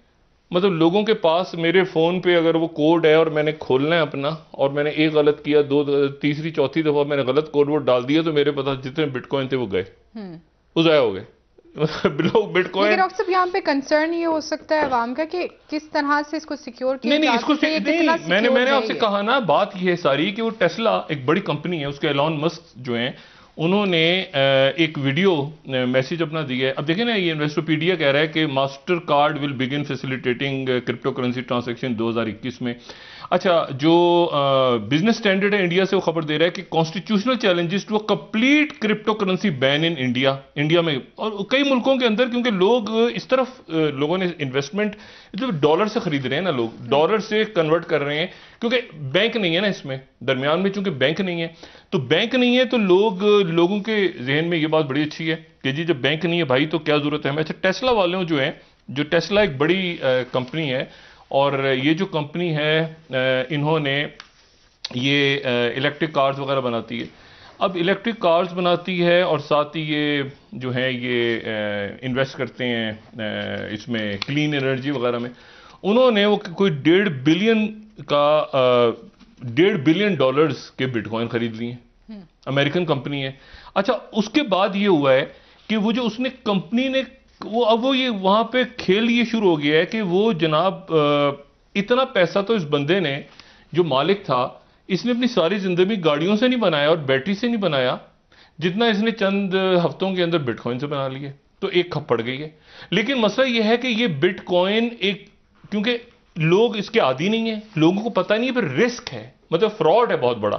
मतलब लोगों के पास मेरे फोन पे अगर वो कोड है और मैंने खोलना है अपना और मैंने एक गलत किया, दो तीसरी चौथी दफा मैंने गलत कोड वो डाल दिया तो मेरे पास जितने बिटकॉइन थे वो गए, वो ज़ाया हो गए। लोग बिटकॉइन, लेकिन डॉक्टर साहब यहाँ पे कंसर्न ये हो सकता है अवाम का कि किस तरह से इसको सिक्योर किया नहीं, इसको नहीं, मैंने आपसे कहा ना, बात ये है सारी कि वो टेस्ला एक बड़ी कंपनी है, उसके एलॉन मस्क जो हैं उन्होंने एक वीडियो मैसेज अपना दिया है। अब देखें ना, ये इन्वेस्टोपीडिया कह रहा है कि master card will begin facilitating crypto currency transaction 2021 में। अच्छा, जो बिजनेस स्टैंडर्ड है इंडिया से वो खबर दे रहा है कि constitutional challenges to a complete crypto currency ban in India में और कई मुल्कों के अंदर, क्योंकि लोग इस तरफ लोगों ने इन्वेस्टमेंट डॉलर से खरीद रहे हैं ना, लोग डॉलर से कन्वर्ट कर रहे हैं क्योंकि बैंक नहीं है ना इसमें दरमियान में, चूंकि बैंक नहीं है तो लोगों के जहन में ये बात बड़ी अच्छी है कि जी जब बैंक नहीं है भाई तो क्या जरूरत है हमें। अच्छा, टेस्ला वालों जो है, जो टेस्ला एक बड़ी कंपनी है और ये जो कंपनी है इन्होंने ये इलेक्ट्रिक कार्स वगैरह बनाती है। अब इलेक्ट्रिक कार्स बनाती है और साथ ही ये जो है ये इन्वेस्ट करते हैं इसमें क्लीन एनर्जी वगैरह में। उन्होंने वो कोई $1.5 बिलियन के बिटकॉइन खरीद लिए, अमेरिकन कंपनी है। अच्छा, उसके बाद ये हुआ है कि वो जो उसने कंपनी ने वो ये वहां पे खेल ये शुरू हो गया है कि वो जनाब इतना पैसा तो इस बंदे ने जो मालिक था इसने अपनी सारी जिंदगी गाड़ियों से नहीं बनाया और बैटरी से नहीं बनाया जितना इसने चंद हफ्तों के अंदर बिटकॉइन से बना लिए, तो एक खप पड़ गई है। लेकिन मसला यह है कि ये बिटकॉइन एक, क्योंकि लोग इसके आदी नहीं है, लोगों को पता नहीं है, फिर रिस्क है, मतलब फ्रॉड है बहुत बड़ा।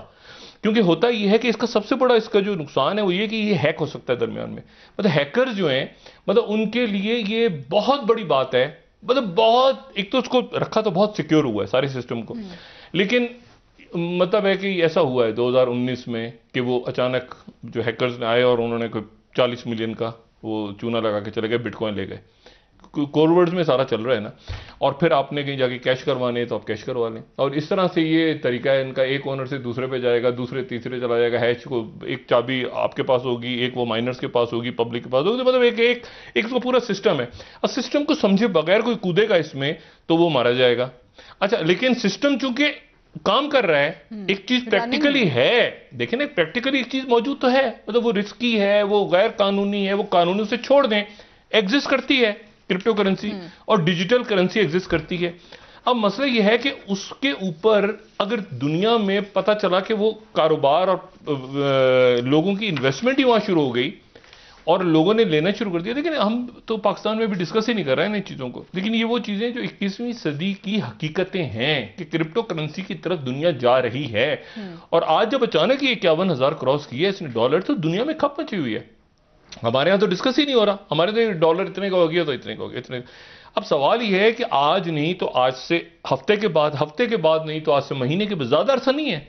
क्योंकि होता यह है कि इसका सबसे बड़ा इसका जो नुकसान है वो ये कि ये हैक हो सकता है दरमियान में। मतलब हैकर्स जो हैं, मतलब उनके लिए ये बहुत बड़ी बात है। मतलब बहुत, एक तो उसको रखा तो बहुत सिक्योर हुआ है सारे सिस्टम को, लेकिन मतलब है कि ऐसा हुआ है 2019 में कि वो अचानक जो हैकर्स ने आए और उन्होंने कोई 40 मिलियन का वो चूना लगा के चले गए, बिटकॉइन ले गए। कोडवर्ड्स में सारा चल रहा है ना, और फिर आपने कहीं जाके कैश करवाने तो आप कैश करवा लें, और इस तरह से ये तरीका है इनका, एक ओनर से दूसरे पे जाएगा, दूसरे तीसरे चला जाएगा, हैश को एक चाबी आपके पास होगी, एक वो माइनर्स के पास होगी, पब्लिक के पास होगी, तो मतलब एक इसका पूरा सिस्टम है। और सिस्टम को समझे बगैर कोई कूदेगा इसमें तो वो मारा जाएगा। अच्छा, लेकिन सिस्टम चूंकि काम कर रहा है, एक चीज प्रैक्टिकली है, देखें ना, प्रैक्टिकली एक चीज मौजूद तो है, मतलब वो रिस्की है, वो गैर कानूनी है, वो कानूनी से छोड़ दें, एग्जिस्ट करती है क्रिप्टो करेंसी और डिजिटल करेंसी एग्जिस्ट करती है। अब मसला यह है कि उसके ऊपर अगर दुनिया में पता चला कि वो कारोबार और लोगों की इन्वेस्टमेंट ही वहां शुरू हो गई और लोगों ने लेना शुरू कर दिया, लेकिन हम तो पाकिस्तान में भी डिस्कस ही नहीं कर रहे हैं इन चीजों को, लेकिन ये वो चीजें जो 21वीं सदी की हकीकतें हैं कि क्रिप्टो करेंसी की तरफ दुनिया जा रही है। और आज जब अचानक ये 51,000 क्रॉस किया इसने डॉलर, तो दुनिया में खप मची हुई है। हमारे यहां तो डिस्कस ही नहीं हो रहा, हमारे तो डॉलर इतने का हो गया तो इतने का हो गया, इतने। अब सवाल यह है कि आज नहीं तो आज से हफ्ते के बाद नहीं तो आज से महीने के बाद, ज्यादा अरसा नहीं है,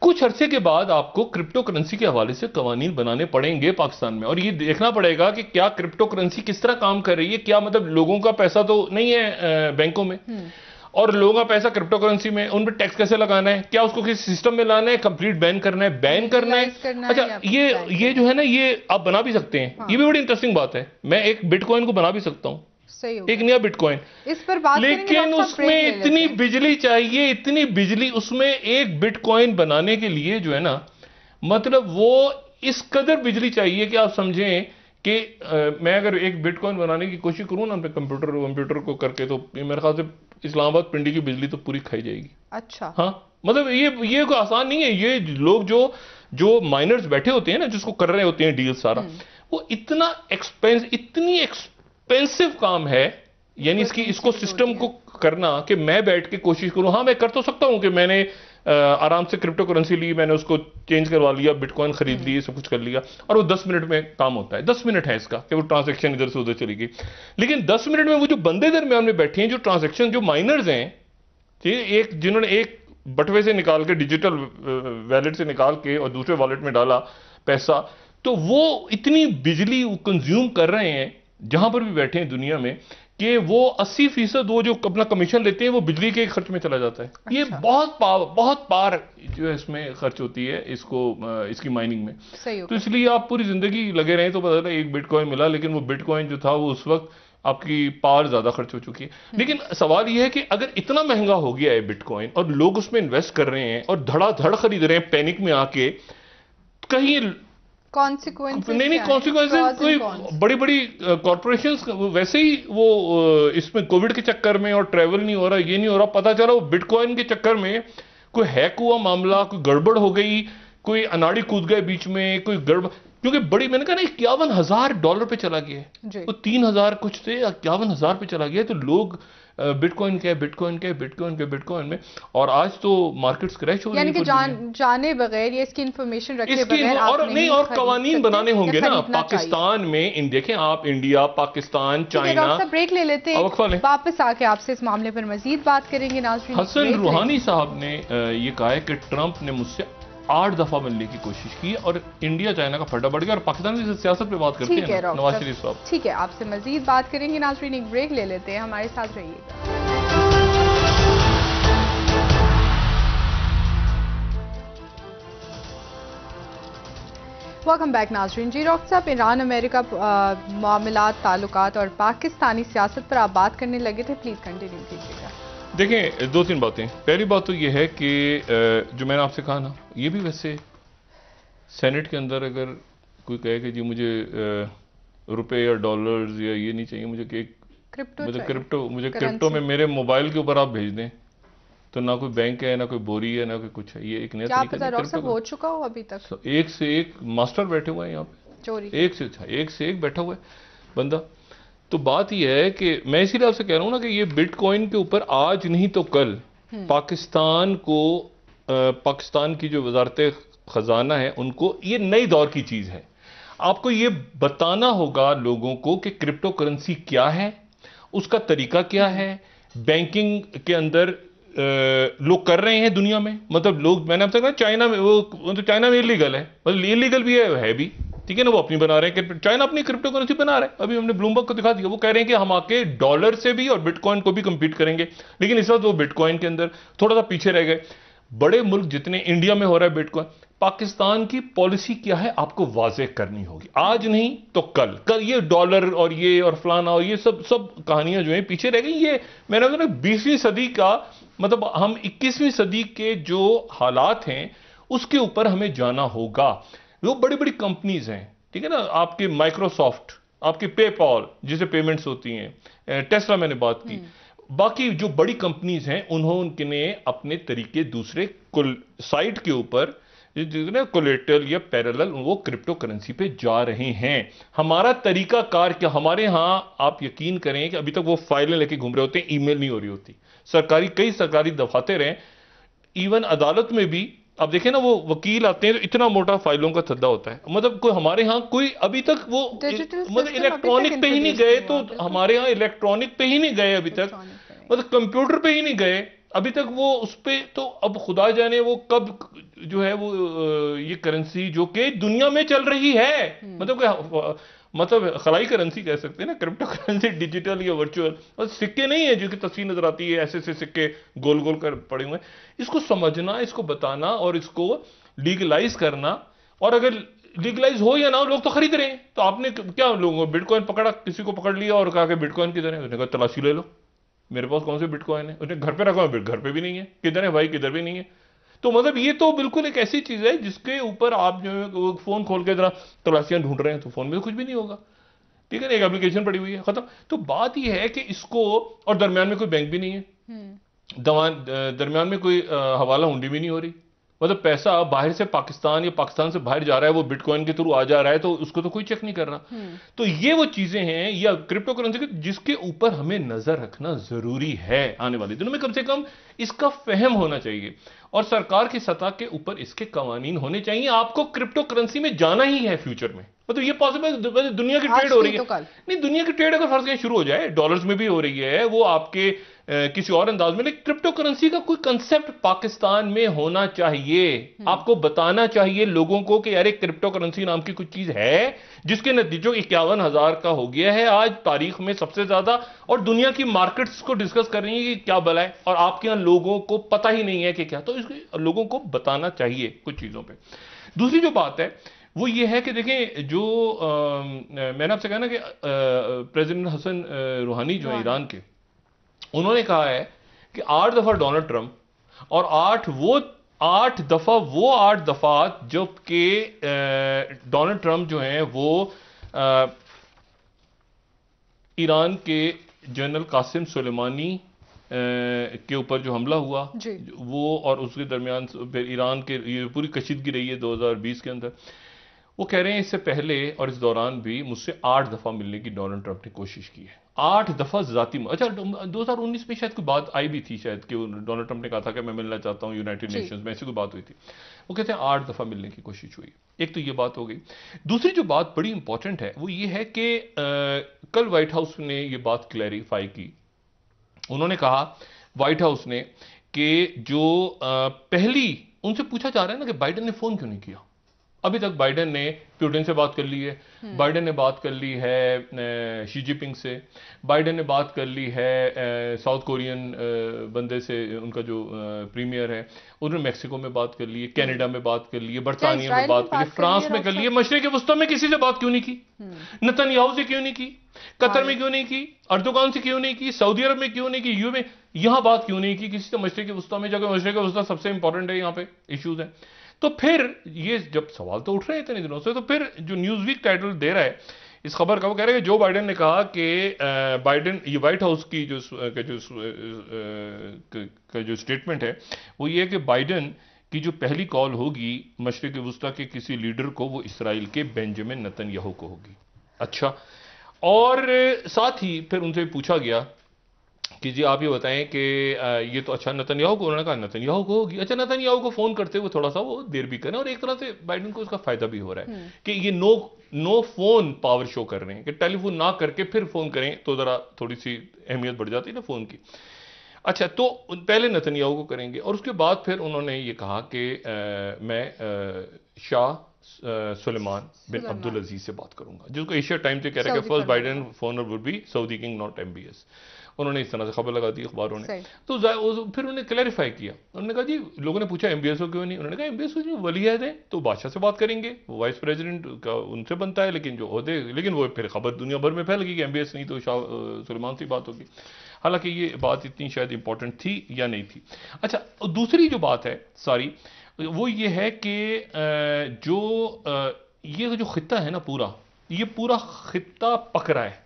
कुछ अरसे के बाद आपको क्रिप्टो करेंसी के हवाले से कवानीन बनाने पड़ेंगे पाकिस्तान में, और ये देखना पड़ेगा कि क्या क्रिप्टो करेंसी किस तरह काम कर रही है। क्या मतलब लोगों का पैसा तो नहीं है बैंकों में, और लोगों का पैसा क्रिप्टो करेंसी में, उन पर टैक्स कैसे लगाना है, क्या उसको किसी सिस्टम में लाना है, कंप्लीट बैन करना है। अच्छा, ये जो है ना, ये आप बना भी सकते हैं। हाँ। ये भी बड़ी इंटरेस्टिंग बात है, मैं एक बिटकॉइन को बना भी सकता हूं सही एक नया बिटकॉइन। इस पर बात लेकिन उसमें इतनी बिजली चाहिए, इतनी बिजली उसमें एक बिटकॉइन बनाने के लिए जो है ना, मतलब वो इस कदर बिजली चाहिए कि आप समझें कि मैं अगर एक बिटकॉइन बनाने की कोशिश करूं ना कंप्यूटर को करके, तो मेरे ख्याल से इस्लामाबाद पिंडी की बिजली तो पूरी खाई जाएगी। अच्छा। हाँ, मतलब ये कोई आसान नहीं है। ये लोग जो माइनर्स बैठे होते हैं ना, जिसको कर रहे होते हैं डील सारा, वो इतनी एक्सपेंसिव काम है, यानी इसको सिस्टम को करना, कि मैं बैठ के कोशिश करूं। हाँ, मैं कर तो सकता हूं कि मैंने आराम से क्रिप्टो करेंसी ली, मैंने उसको चेंज करवा लिया, बिटकॉइन खरीद ली, सब कुछ कर लिया, और वो 10 मिनट में काम होता है। 10 मिनट है इसका कि वो ट्रांजैक्शन इधर से उधर चली गई। लेकिन 10 मिनट में वो जो बंदे दरमियान में बैठे हैं, जो ट्रांजैक्शन, जो माइनर्स हैं, जिन्होंने एक बटवे से निकाल के, डिजिटल वैलेट से निकाल के और दूसरे वॉलेट में डाला पैसा, तो वो इतनी बिजली कंज्यूम कर रहे हैं जहां पर भी बैठे हैं दुनिया में, कि वो 80% वो जो अपना कमीशन लेते हैं वो बिजली के खर्च में चला जाता है। अच्छा। ये बहुत पावर जो है इसमें खर्च होती है इसकी माइनिंग में। तो इसलिए आप पूरी जिंदगी लगे रहे तो पता चला एक बिटकॉइन मिला, लेकिन वो बिटकॉइन जो था वो उस वक्त आपकी पावर ज्यादा खर्च हो चुकी है। लेकिन सवाल यह है कि अगर इतना महंगा हो गया है बिटकॉइन और लोग उसमें इन्वेस्ट कर रहे हैं और धड़ाधड़ खरीद रहे हैं पैनिक में आके, कहीं कॉन्सिक्वेंसेस कोई बड़ी कॉर्पोरेशंस वैसे ही वो इसमें कोविड के चक्कर में और ट्रैवल नहीं हो रहा, ये नहीं हो रहा, पता चला वो बिटकॉइन के चक्कर में कोई हैक हुआ मामला, कोई गड़बड़ हो गई, कोई अनाड़ी कूद गए बीच में, कोई गड़बड़, क्योंकि बड़ी, मैंने कहा ना, $51,000 पे चला गया है, तो 3,000 कुछ थे, 51,000 पे चला गया। तो लोग बिटकॉइन में, और आज तो मार्केट्स क्रैश हो रही है। यानी कि जाने बगैर या इसकी इंफॉर्मेशन रखे बगैर और कवानीन बनाने होंगे ना पाकिस्तान में। देखें आप, इंडिया, पाकिस्तान, चाइना। ब्रेक ले लेते हैं, वापस आके आपसे इस मामले पर मजीद बात करेंगे। नाज़रीन, हसन रूहानी साहब ने ये कहा है कि ट्रंप ने मुझसे 8 दफा मिलने की कोशिश की और इंडिया चाइना का फटा बढ़ गया। और पाकिस्तान की सियासत पे बात करते हैं नवाज शरीफ साहब। ठीक है, आपसे मजीद बात करेंगे। नाज़रीन, एक ब्रेक ले लेते हैं, हमारे साथ रहिएगा। वेलकम बैक नाज़रीन। जी डॉक्टर साहब, ईरान अमेरिका मामलात, ताल्लुकात और पाकिस्तानी सियासत पर आप बात करने लगे थे, प्लीज कंटिन्यू कीजिएगा। देखें, 2-3 बातें। पहली बात तो ये है कि जो मैंने आपसे कहा ना, ये भी वैसे सेनेट के अंदर अगर कोई कहे कि जी मुझे रुपए या डॉलर्स या ये नहीं चाहिए, मुझे क्रिप्टो में मेरे मोबाइल के ऊपर आप भेज दें, तो ना कोई बैंक है, ना कोई बोरी है, ना कोई कुछ है। ये एक नया तरीका हो चुका हो अभी तक। एक से एक मास्टर बैठे हुए हैं यहाँ पे, चोरी एक से एक बैठा हुआ है बंदा। तो बात यह है कि मैं इसीलिए आपसे कह रहा हूं ना कि ये बिटकॉइन के ऊपर आज नहीं तो कल पाकिस्तान की जो वजारत खजाना है, उनको ये नई दौर की चीज है। आपको ये बताना होगा लोगों को कि क्रिप्टो करेंसी क्या है, उसका तरीका क्या है। बैंकिंग के अंदर लोग कर रहे हैं दुनिया में, मतलब लोग, मैंने आपसे कहा चाइना में, वो तो चाइना में इलीगल है, मतलब इलीगल भी है भी, ठीक है ना, वो अपनी बना रहे हैं, चाइना अपनी क्रिप्टो करेंसी बना रहे हैं। अभी हमने ब्लूमबर्ग को दिखा दिया, वो कह रहे हैं कि हम आके डॉलर से भी और बिटकॉइन को भी कंपीट करेंगे। लेकिन इस वक्त वो बिटकॉइन के अंदर थोड़ा सा पीछे रह गए। बड़े मुल्क जितने, इंडिया में हो रहा है बिटकॉइन, पाकिस्तान की पॉलिसी क्या है आपको वाज़ेह करनी होगी, आज नहीं तो कल ये डॉलर और ये और फलाना और ये सब कहानियां जो हैं पीछे रह गई। ये मैंने बताया 20वीं सदी का, मतलब हम 21वीं सदी के जो हालात हैं उसके ऊपर हमें जाना होगा। वो बड़ी बड़ी कंपनीज हैं, ठीक है ना, आपके माइक्रोसॉफ्ट, आपके पेपॉल जिसे पेमेंट्स होती हैं, टेस्ला मैंने बात की, बाकी जो बड़ी कंपनीज हैं उन्होंने अपने तरीके दूसरे साइट के ऊपर कोलेटरल या पैरेलल वो क्रिप्टो करेंसी पे जा रहे हैं। हमारा तरीका कार क्या, हमारे यहां आप यकीन करें कि अभी तक वो फाइलें लेके घूम रहे होते हैं, ईमेल नहीं हो रही होती, कई सरकारी दफातर हैं, इवन अदालत में भी अब देखें ना, वो वकील आते हैं तो इतना मोटा फाइलों का थद्दा होता है। मतलब कोई हमारे यहाँ कोई अभी तक वो मतलब इलेक्ट्रॉनिक पे ही नहीं गए, तो हमारे यहाँ इलेक्ट्रॉनिक पे ही नहीं गए अभी तक, मतलब कंप्यूटर पे ही नहीं गए अभी तक वो उस पे। तो अब खुदा जाने वो कब जो है वो ये करेंसी जो कि दुनिया में चल रही है, मतलब खलाई करेंसी कह सकते हैं ना, क्रिप्टो करेंसी, डिजिटल या वर्चुअल, और सिक्के नहीं है जिसकी तस्वीर नजर आती है ऐसे ऐसे सिक्के गोल गोल कर पड़े हुए हैं। इसको समझना, इसको बताना और इसको लीगलाइज करना, और अगर लीगलाइज हो या ना हो, लोग तो खरीद रहे हैं। तो आपने क्या लोगों बिटकॉइन पकड़ा, किसी को पकड़ लिया और कहा कि बिटकॉइन किधर है, उसने कहा तलाशी ले लो, मेरे पास कौन से बिटकॉइन है, उसने घर पे रखा, घर पे भी नहीं है, किधर है भाई, किधर भी नहीं है। तो मतलब ये तो बिल्कुल एक ऐसी चीज है जिसके ऊपर आप जो है फोन खोल के जरा तलाशियां ढूंढ रहे हैं तो फोन में तो कुछ भी नहीं होगा, ठीक है ना, एक एप्लीकेशन पड़ी हुई है, खत्म। तो बात यह है कि इसको, और दरमियान में कोई बैंक भी नहीं है, दरमियान में कोई हवाला हुंडी भी नहीं हो रही, मतलब पैसा बाहर से पाकिस्तान या पाकिस्तान से बाहर जा रहा है, वो बिटकॉइन के थ्रू आ जा रहा है, तो उसको तो कोई चेक नहीं कर रहा। तो ये वो चीजें हैं या क्रिप्टो करेंसी जिसके ऊपर हमें नजर रखना जरूरी है। आने वाले दिनों में कम से कम इसका फहम होना चाहिए और सरकार की सतह के ऊपर इसके कवानीन होने चाहिए। आपको क्रिप्टो करेंसी में जाना ही है फ्यूचर में, मतलब ये पॉसिबल, दुनिया की ट्रेड हो रही है, नहीं दुनिया की ट्रेड अगर फर्ज कहीं शुरू हो जाए, डॉलर्स में भी हो रही है, वो आपके किसी और अंदाज में, लेकिन क्रिप्टो करेंसी का कोई कंसेप्ट पाकिस्तान में होना चाहिए। आपको बताना चाहिए लोगों को कि यार क्रिप्टो करेंसी नाम की कुछ चीज है जिसके नतीजों 51,000 का हो गया है आज तारीख में सबसे ज्यादा, और दुनिया की मार्केट्स को डिस्कस कर रही है कि क्या भला है, और आपके यहां लोगों को पता ही नहीं है कि क्या, तो इसके लोगों को बताना चाहिए कुछ चीजों पर। दूसरी जो बात है वो ये है कि देखें, जो मैंने आपसे कहा ना कि प्रेसिडेंट हसन रूहानी जो है ईरान के, उन्होंने कहा है कि 8 दफा डोनाल्ड ट्रंप और 8 दफा जबकि डोनाल्ड ट्रंप जो हैं वो ईरान के जनरल कासिम सुलेमानी के ऊपर जो हमला हुआ वो, और उसके दरमियान फिर ईरान के ये पूरी कशीदगी रही है 2020 के अंदर, वो कह रहे हैं इससे पहले और इस दौरान भी मुझसे 8 दफा मिलने की डोनाल्ड ट्रंप ने कोशिश की है, 8 दफा जाती। अच्छा 2019 में शायद कोई बात आई भी थी शायद कि डोनाल्ड ट्रंप ने कहा था कि मैं मिलना चाहता हूं यूनाइटेड नेशंस में, ऐसी कोई बात हुई थी। वो कहते हैं 8 दफा मिलने की कोशिश हुई। एक तो ये बात हो गई। दूसरी जो बात बड़ी इंपॉर्टेंट है वो ये है कि कल व्हाइट हाउस ने ये बात क्लैरिफाई की। उन्होंने कहा व्हाइट हाउस ने कि जो पहली उनसे पूछा जा रहा है ना कि बाइडेन ने फोन क्यों नहीं किया, अभी तक बाइडेन ने पुतिन से बात कर ली है, बाइडेन ने बात कर ली है शी जिनपिंग से, बाइडेन ने बात कर ली है साउथ कोरियन बंदे से, उनका जो प्रीमियर है, उन्होंने मैक्सिको में बात कर ली है, कनाडा में बात कर ली है, बरतानिया में बात कर ली, फ्रांस में कर ली है, मशरिक वस्ती में किसी से बात क्यों नहीं की, नेतन्याहू से क्यों नहीं की, कतर में क्यों नहीं की, अर्दोगान से क्यों नहीं की, सऊदी अरब में क्यों नहीं की, यूएई में यहां बात क्यों नहीं की किसी से मशरिक वस्ती में, जगह मशरिक वस्ती सबसे इंपॉर्टेंट है, यहां पे इश्यूज हैं। तो फिर ये जब सवाल तो उठ रहे हैं इतने दिनों से, तो फिर जो न्यूज़ वीक टाइटल दे रहा है इस खबर का, वो कह रहे हैं कि जो बाइडेन ने कहा कि बाइडेन, ये व्हाइट हाउस की जो स्टेटमेंट है वो ये है कि बाइडेन की जो पहली कॉल होगी मशरिक वस्ती के किसी लीडर को वो इसराइल के बेंजामिन नेतन्याहू को होगी। अच्छा, और साथ ही फिर उनसे पूछा गया कि जी आप ये बताएं कि ये तो अच्छा नेतन्याहू को, उन्होंने कहा नेतन्याहू को होगी। अच्छा, नेतन्याहू को फोन करते हुए थोड़ा सा वो देर भी करें, और एक तरह से बाइडेन को उसका फायदा भी हो रहा है कि ये नो फोन पावर शो कर रहे हैं कि टेलीफोन ना करके फिर फोन करें तो जरा थोड़ी सी अहमियत बढ़ जाती है ना फोन की। अच्छा, तो पहले नेतन्याहू को करेंगे और उसके बाद फिर उन्होंने ये कहा कि मैं शाह सुलेमान बिन अब्दुल अजीज से बात करूंगा, जिसको एशिया टाइम्स से कह रहे हैं first Biden phoner would be Saudi king not MBS. उन्होंने इस तरह से खबर लगा दी अखबारों ने। तो फिर उन्होंने क्लैरिफाई किया, उन्होंने कहा जी, लोगों ने पूछा एमबीएसओ क्यों नहीं, उन्होंने कहा एमबीएसओ जो वलीअहद हैं तो बादशाह से बात करेंगे, वो वाइस प्रेसिडेंट का उनसे बनता है, लेकिन जो ओहदे, लेकिन वो फिर खबर दुनिया भर में फैल गई कि एमबीएस नहीं तो शाह सुलेमान से बात होगी। हालांकि ये बात इतनी शायद इंपॉर्टेंट थी या नहीं थी। अच्छा, दूसरी जो बात है सारी वो ये है कि ये जो खित्ता है ना पूरा, ये पूरा खित्ता पक रहा है,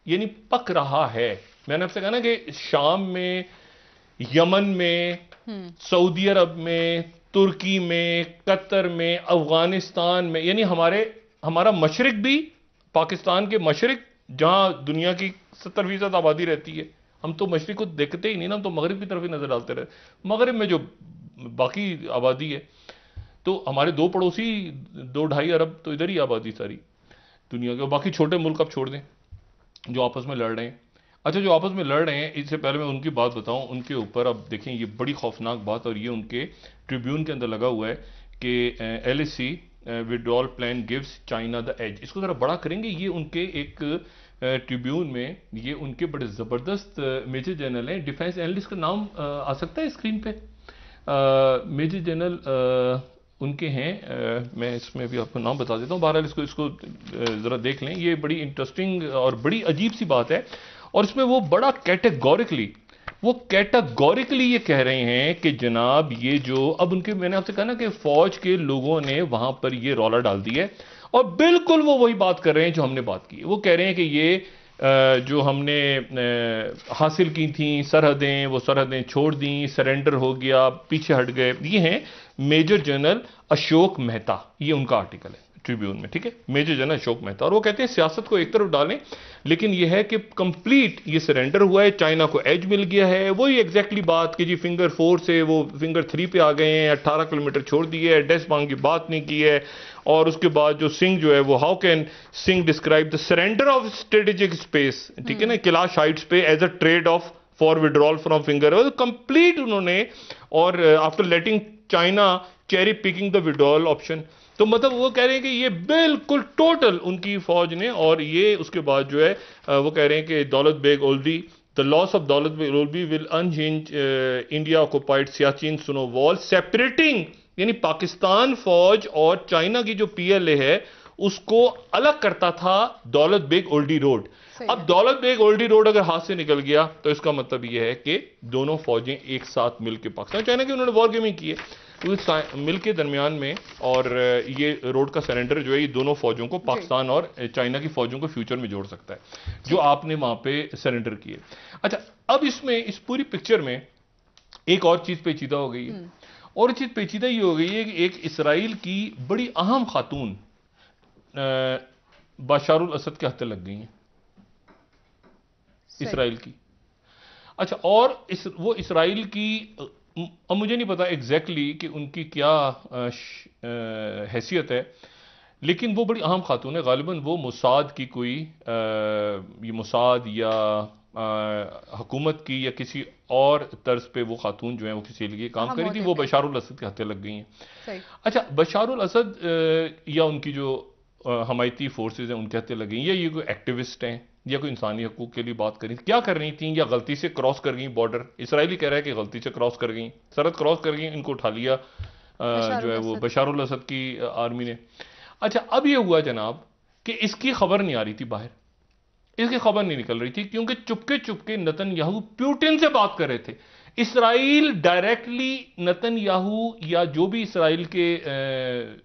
यानी पक रहा है। मैंने आपसे कहा ना कि शाम में, यमन में, सऊदी अरब में, तुर्की में, कतर में, अफगानिस्तान में, यानी हमारा मशरिक भी, पाकिस्तान के मशरिक जहां दुनिया की 70% आबादी रहती है, हम तो मशरिक को देखते ही नहीं ना, हम तो मगरिब की तरफ ही नजर डालते रहे। मगरिब में जो बाकी आबादी है, तो हमारे दो पड़ोसी 2-2.5 अरब तो इधर ही आबादी सारी दुनिया के, बाकी छोटे मुल्क अब छोड़ दें जो आपस में लड़ रहे हैं। अच्छा, जो आपस में लड़ रहे हैं, इससे पहले मैं उनकी बात बताऊं, उनके ऊपर अब देखें ये बड़ी खौफनाक बात, और ये उनके ट्रिब्यून के अंदर लगा हुआ है कि LAC withdrawal plan gives China the edge. इसको जरा बड़ा करेंगे, ये उनके एक ट्रिब्यून में, ये उनके बड़े जबरदस्त मेजर जनरल हैं, डिफेंस एनालिस्ट का नाम आ सकता है स्क्रीन पे, मेजर जनरल उनके हैं, मैं इसमें भी आपको नाम बता देता हूँ, बहरहाल इसको ज़रा देख लें, ये बड़ी इंटरेस्टिंग और बड़ी अजीब सी बात है। और इसमें वो बड़ा कैटेगोरिकली ये कह रहे हैं कि जनाब ये जो अब उनके, मैंने आपसे कहा ना कि फौज के लोगों ने वहां पर ये रौला डाल दिया है, और बिल्कुल वो वही बात कर रहे हैं जो हमने बात की। वो कह रहे हैं कि ये जो हमने हासिल की थी सरहदें, वो सरहदें छोड़ दी, सरेंडर हो गया, पीछे हट गए। ये हैं मेजर जनरल अशोक मेहता, ये उनका आर्टिकल है ट्रिब्यून में, ठीक है, मेजर जनरल अशोक मेहता। और वो कहते हैं सियासत को एक तरफ डालें, लेकिन यह है कि कंप्लीट ये सरेंडर हुआ है, चाइना को एज मिल गया है। वही एग्जैक्टली बात कि जी फिंगर 4 से वो फिंगर 3 पे आ गए हैं, 18 किलोमीटर छोड़ दिए है, डेस्पांग की बात नहीं की है। और उसके बाद जो सिंह जो है वो, how can Singh describe the surrender of strategic space, ठीक है ना, कैलाश हाइट्स पे as a trade off for withdrawal from finger, complete उन्होंने। और after letting China cherry picking the withdrawal option, तो मतलब वो कह रहे हैं कि ये बिल्कुल टोटल उनकी फौज ने। और ये उसके बाद जो है वो कह रहे हैं कि Daulat Beg Oldi, the loss of Daulat Beg Oldi will unhinge India occupied Siachen snow wall, separating, यानी पाकिस्तान फौज और चाइना की जो पीएलए है उसको अलग करता था दौलत बेग ओल्डी रोड। अब दौलत बेग ओल्डी रोड अगर हाथ से निकल गया तो इसका मतलब यह है कि दोनों फौजें एक साथ मिलकर पाकिस्तान चाइना की उन्होंने वॉर गेमिंग की है मिल के दरमियान में। और ये रोड का सरेंडर जो है ये दोनों फौजों को, पाकिस्तान और चाइना की फौजों को फ्यूचर में जोड़ सकता है, जो आपने वहां पे सरेंडर किए। अच्छा, अब इसमें इस पूरी पिक्चर में एक और चीज पेचीदा हो गई है, और चीज पेचीदा ये हो गई है कि एक इसराइल की बड़ी अहम खातून बशारुल असद के हत्या लग गई हैं, इसराइल की। अच्छा, और वो इसराइल की, अब मुझे नहीं पता एग्जैक्टली कि उनकी क्या हैसियत है, लेकिन वो बड़ी अहम खातून है। गालिबन वो मुसाद की कोई ये मुसाद या हुकूमत की या किसी और तर्ज पे वो खातून जो है वो किसी लिए काम करी थी, वो बशारुल असद के हत्या लग गई हैं। अच्छा, बशारुल असद या उनकी जो हमायती फोर्सेज हैं उनके हत्या लग गई, या ये कोई एक्टिविस्ट हैं या कोई इंसानी हकूक के लिए बात करी, क्या कर रही थी, या गलती से क्रॉस कर गई बॉर्डर। इसराइली कह रहा है कि गलती से क्रॉस कर गई, सरहद क्रॉस कर गई, इनको उठा लिया जो है वो बशारुल असद की आर्मी ने। अच्छा, अब ये हुआ जनाब कि इसकी खबर नहीं आ रही थी बाहर, इसकी खबर नहीं निकल रही थी, क्योंकि चुपके चुपके नेतन्याहू प्यूटिन से बात कर रहे थे। इसराइल डायरेक्टली नेतन्याहू या जो भी इसराइल के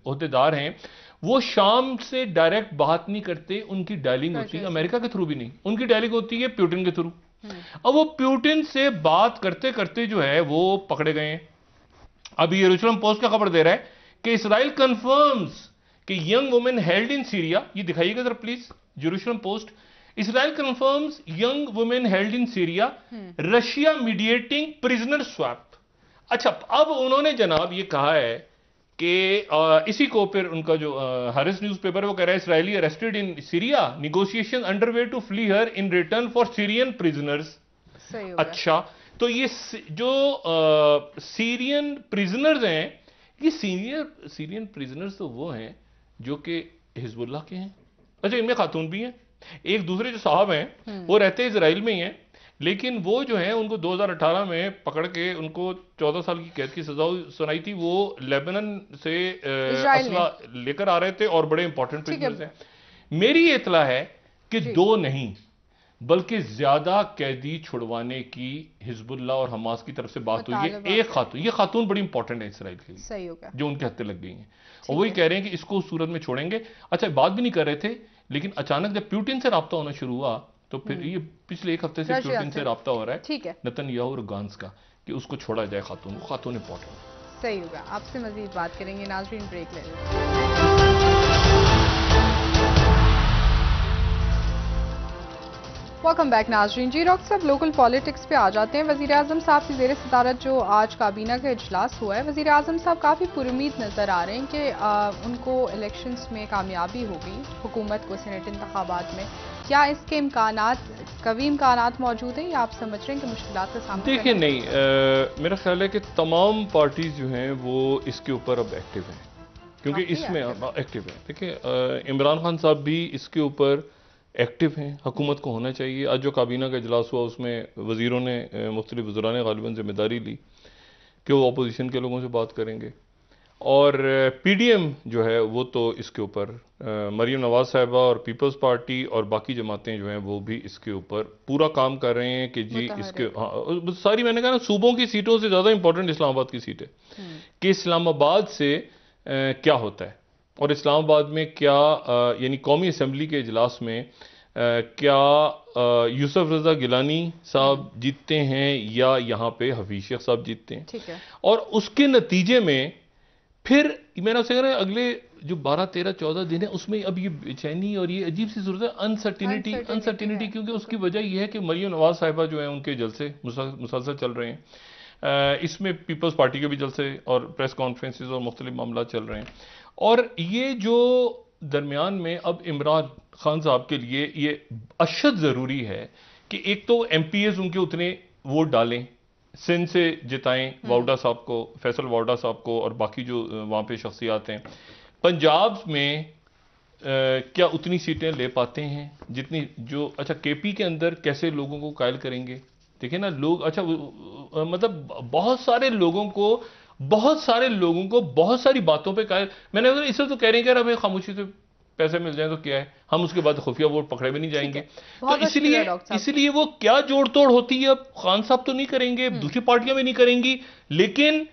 ओहदेदार हैं वो शाम से डायरेक्ट बात नहीं करते, उनकी डायलिंग होती है अमेरिका के थ्रू भी नहीं, उनकी डायलिंग होती है प्यूटिन के थ्रू। अब वो प्यूटिन से बात करते करते जो है वो पकड़े गए हैं। अभी यरूशलेम पोस्ट का खबर दे रहा है कि इसराइल कंफर्म्स कि young women held in Syria, ये दिखाइएगा जरा प्लीज, यरूशलेम post, Israel confirms young women held in Syria, Russia mediating prisoner swap. अच्छा, अब उन्होंने जनाब ये कहा है कि इसी को फिर उनका जो हारिस न्यूज़पेपर है वो कह रहा है Israeli arrested in Syria, negotiation underway to free her in return for Syrian prisoners. अच्छा, तो ये जो सीरियन प्रिजनर्स हैं, ये सीरियन प्रिजनर्स तो वो हैं जो कि हिजबुल्लाह के हैं। अच्छा, इनमें खातून भी हैं, एक दूसरे जो साहब हैं वो रहते इसराइल में ही हैं, लेकिन वो जो है उनको 2018 में पकड़ के उनको 14 साल की कैद की सजा सुनाई थी। वो लेबनान से असला लेकर आ रहे थे और बड़े इंपॉर्टेंट प्रिजनर्स हैं। मेरी ये इत्तला है कि 2 नहीं बल्कि ज्यादा कैदी छुड़वाने की हिजबुल्लाह और हमास की तरफ से बात हुई है। एक खातून, ये खातून बड़ी इंपॉर्टेंट है इसराइल के लिए, सही होगा, जो उनके हत्या लग गई हैं, और वही कह रहे हैं कि इसको उस सूरत में छोड़ेंगे। अच्छा, बात भी नहीं कर रहे थे, लेकिन अचानक जब प्यूटिन से राब्ता होना शुरू हुआ तो फिर ये पिछले एक हफ्ते से प्यूटिन से राब्ता हो रहा है नेतन्याहू और गांस का कि उसको छोड़ा जाए खातून को, खातून इंपॉर्टेंट। सही होगा, आपसे मजीद बात करेंगे। नाज़रीन, ब्रेक ले लें। वेलकम बैक नाज़रीन। जी डॉक्टर साहब, लोकल पॉलिटिक्स पे आ जाते हैं। वज़ीर आज़म साहब की ज़ेर सदारत जो आज काबीना का इजलास हुआ है, वज़ीर आज़म साहब काफ़ी पुरुमीद नज़र आ रहे हैं कि उनको इलेक्शंस में कामयाबी होगी, हुकूमत को सेनेट इंतखाबात में। क्या इसके कवी इम्कानात मौजूद हैं या आप समझ रहे हैं कि मुश्किलात का सामना? देखिए, नहीं, मेरा ख्याल है कि तमाम पार्टीज जो हैं वो इसके ऊपर अब एक्टिव हैं, क्योंकि इसमें एक्टिव है। देखिए, इमरान खान साहब भी इसके ऊपर एक्टिव हैं, हुकूमत को होना चाहिए। आज जो काबीना का इजलास हुआ उसमें वज़ीरों ने, मुख्तलिफ वज़रा ने गालिबन जिम्मेदारी ली कि वो अपोजिशन के लोगों से बात करेंगे। और पीडीएम जो है वो तो इसके ऊपर मरीम नवाज साहिबा और पीपल्स पार्टी और बाकी जमातें जो हैं वो भी इसके ऊपर पूरा काम कर रहे हैं कि जी इसके सारी मैंने कहा ना सूबों की सीटों से ज़्यादा इंपॉर्टेंट इस्लामाबाद की सीट है कि इस्लामाबाद से क्या होता है और इस्लामाबाद में क्या यानी कौमी असम्बली के इजलास में क्या यूसुफ रजा गिलानी साहब जीतते हैं या यहाँ पे हफीज शेख साहब जीतते हैं। ठीक है। और उसके नतीजे में फिर मैंने आपसे कह रहा है अगले जो 12, 13, 14 दिन है उसमें अब ये बेचैनी और ये अजीब सी सूरत है, अनसर्टिनिटी क्योंकि उसकी वजह यह है कि मरीम नवाज साहिबा जो है उनके जलसे मुसलसल चल रहे हैं, इसमें पीपल्स पार्टी के भी जलसे और प्रेस कॉन्फ्रेंसेस और मुख्तलिफ मामला चल रहे हैं। और ये जो दरमियान में अब इमरान खान साहब के लिए ये अशद ज़रूरी है कि एक तो एमपीएस उनके उतने वोट डालें, सिंध से जिताएं वाउडा साहब को, फैसल वाउडा साहब को और बाकी जो वहाँ पे शख्सियात हैं। पंजाब में क्या उतनी सीटें ले पाते हैं जितनी जो अच्छा केपी के अंदर कैसे लोगों को कायल करेंगे। देखिए ना लोग अच्छा मतलब बहुत सारे लोगों को बहुत सारी बातों पे कायल, मैंने इसे तो कह रहे हैं कि यार हमें खामोशी से पैसे मिल जाए तो क्या है, हम उसके बाद खुफिया वोट पकड़े भी नहीं जाएंगे। तो इसलिए वो क्या जोड़ तोड़ होती है अब खान साहब तो नहीं करेंगे, दूसरी पार्टियां भी नहीं करेंगी, लेकिन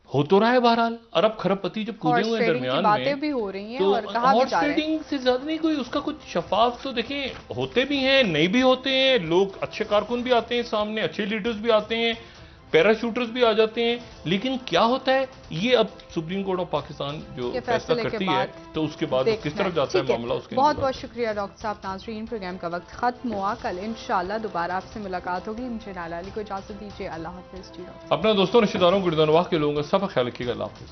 हो तो रहा है बहरहाल अरब खरबपति जब कूदे हुए दरमियान में भी हो रही हैं तो और कहा हॉर्स ट्रेडिंग से ज्यादा नहीं कोई उसका कुछ शफाफ तो देखें होते भी हैं नहीं भी होते हैं, लोग अच्छे कारकुन भी आते हैं सामने, अच्छे लीडर्स भी आते हैं, पैराशूटर्स भी आ जाते हैं, लेकिन क्या होता है ये अब सुप्रीम कोर्ट ऑफ पाकिस्तान जो फैसला करती है तो उसके बाद किस तरफ जाता है मामला उसके। बहुत बहुत शुक्रिया डॉक्टर साहब। नाज़रीन प्रोग्राम का वक्त खत्म हुआ, कल इंशाल्लाह दोबारा आपसे मुलाकात होगी। मुझे नाला अली को इजाजत दीजिए, अल्लाह हाफिज। अपना दोस्तों रिश्तेदारों गुरदानवाह के लोगों का सब ख्याल रखिएगा, अल्लाह हाफिज।